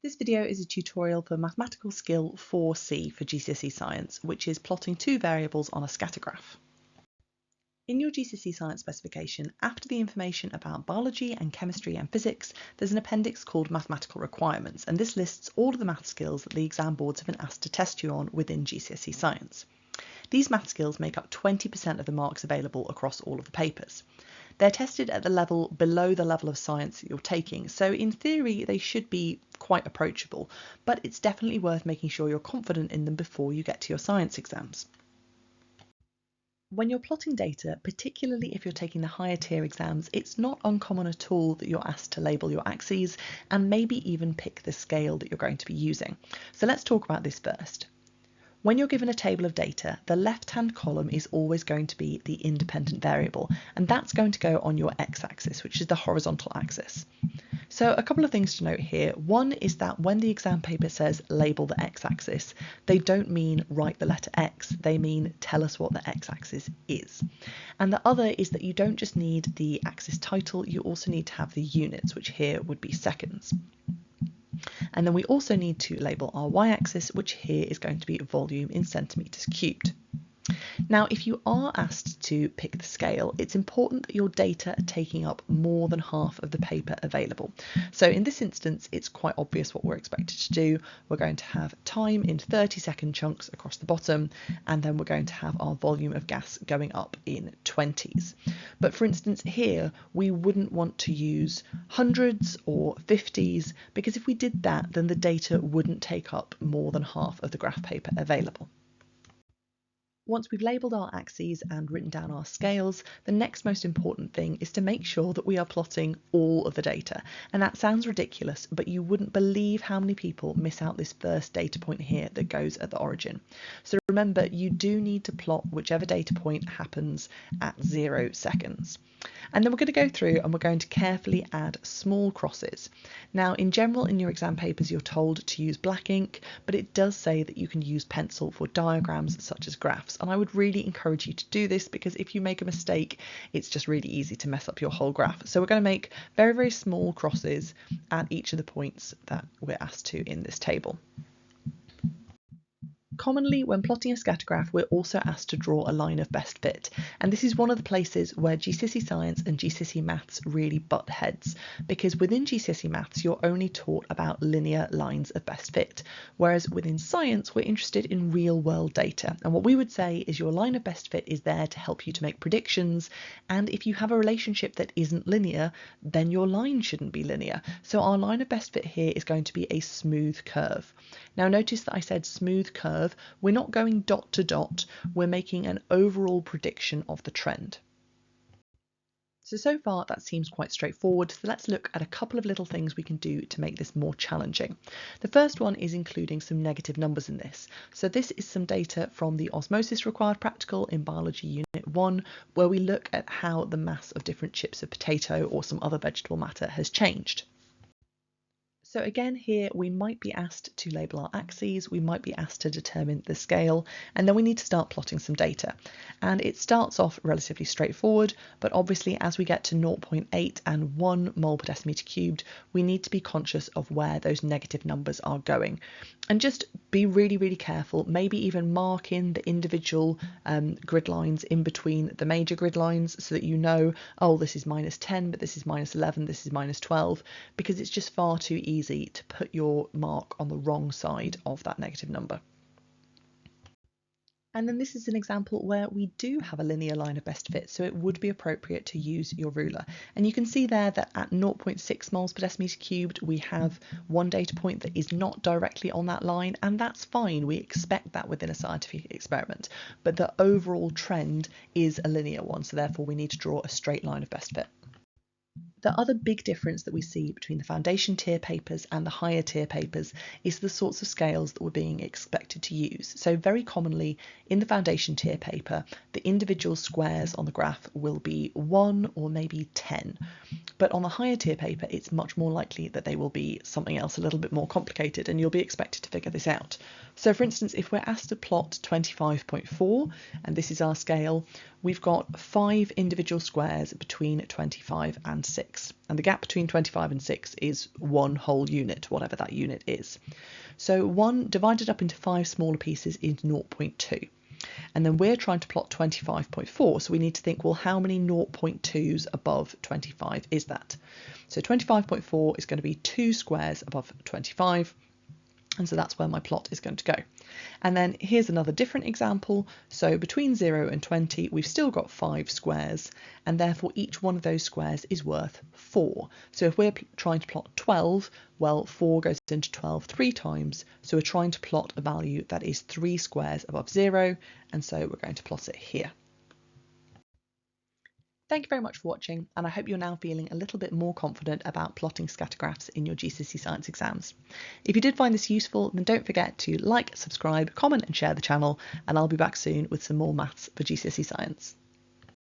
This video is a tutorial for mathematical skill 4C for GCSE Science, which is plotting two variables on a scatter graph. In your GCSE Science specification, after the information about biology and chemistry and physics, there's an appendix called Mathematical Requirements, and this lists all of the math skills that the exam boards have been asked to test you on within GCSE Science. These math skills make up 20% of the marks available across all of the papers. They're tested at the level below the level of science that you're taking, so in theory they should be quite approachable, but it's definitely worth making sure you're confident in them before you get to your science exams. When you're plotting data, particularly if you're taking the higher tier exams, it's not uncommon at all that you're asked to label your axes and maybe even pick the scale that you're going to be using. So let's talk about this first. When you're given a table of data, the left-hand column is always going to be the independent variable, and that's going to go on your x-axis, which is the horizontal axis. So a couple of things to note here. One is that when the exam paper says label the x-axis, they don't mean write the letter x, they mean tell us what the x-axis is. And the other is that you don't just need the axis title, you also need to have the units, which here would be seconds. And then we also need to label our y-axis, which here is going to be volume in centimetres cubed. Now, if you are asked to pick the scale, it's important that your data are taking up more than half of the paper available. So in this instance, it's quite obvious what we're expected to do. We're going to have time in 30-second chunks across the bottom, and then we're going to have our volume of gas going up in 20s. But for instance, here, we wouldn't want to use hundreds or 50s, because if we did that, then the data wouldn't take up more than half of the graph paper available. Once we've labelled our axes and written down our scales, the next most important thing is to make sure that we are plotting all of the data. And that sounds ridiculous, but you wouldn't believe how many people miss out this first data point here that goes at the origin. So remember, you do need to plot whichever data point happens at 0 seconds. And then we're going to go through and we're going to carefully add small crosses. Now, in general, in your exam papers, you're told to use black ink, but it does say that you can use pencil for diagrams such as graphs. And I would really encourage you to do this, because if you make a mistake, it's just really easy to mess up your whole graph. So we're going to make very, very small crosses at each of the points that we're asked to in this table. Commonly, when plotting a scatter graph, we're also asked to draw a line of best fit, and this is one of the places where GCSE Science and GCSE Maths really butt heads, because within GCSE Maths you're only taught about linear lines of best fit, whereas within Science we're interested in real-world data, and what we would say is your line of best fit is there to help you to make predictions, and if you have a relationship that isn't linear, then your line shouldn't be linear. So our line of best fit here is going to be a smooth curve. Now notice that I said smooth curve. We're not going dot to dot, we're making an overall prediction of the trend. So far that seems quite straightforward, so let's look at a couple of little things we can do to make this more challenging. The first one is including some negative numbers in this. So this is some data from the osmosis required practical in Biology Unit 1, where we look at how the mass of different chips of potato or some other vegetable matter has changed. So again, here we might be asked to label our axes, we might be asked to determine the scale, and then we need to start plotting some data. And it starts off relatively straightforward, but obviously as we get to 0.8 and 1 mole per decimetre cubed, we need to be conscious of where those negative numbers are going. And just be really, really careful, maybe even mark in the individual grid lines in between the major grid lines so that you know, oh, this is -10, but this is -11, this is -12, because it's just far too easy to put your mark on the wrong side of that negative number. And then this is an example where we do have a linear line of best fit, so it would be appropriate to use your ruler. And you can see there that at 0.6 moles per decimetre cubed, we have one data point that is not directly on that line, and that's fine. We expect that within a scientific experiment, but the overall trend is a linear one, so therefore we need to draw a straight line of best fit. The other big difference that we see between the foundation tier papers and the higher tier papers is the sorts of scales that we're being expected to use. So very commonly in the foundation tier paper, the individual squares on the graph will be 1 or maybe 10. But on the higher tier paper, it's much more likely that they will be something else a little bit more complicated, and you'll be expected to figure this out. So for instance, if we're asked to plot 25.4, and this is our scale, we've got 5 individual squares between 25 and 6. And the gap between 25 and 6 is 1 whole unit, whatever that unit is. So 1 divided up into 5 smaller pieces is 0.2. And then we're trying to plot 25.4, so we need to think, well, how many 0.2s above 25 is that? So 25.4 is going to be 2 squares above 25, and so that's where my plot is going to go. And then here's another different example. So between 0 and 20, we've still got 5 squares, and therefore each one of those squares is worth 4. So if we're trying to plot 12, well, 4 goes into 12 3 times. So we're trying to plot a value that is 3 squares above 0, and so we're going to plot it here. Thank you very much for watching, and I hope you're now feeling a little bit more confident about plotting scatter graphs in your GCSE Science exams. If you did find this useful, then don't forget to like, subscribe, comment and share the channel, and I'll be back soon with some more maths for GCSE Science.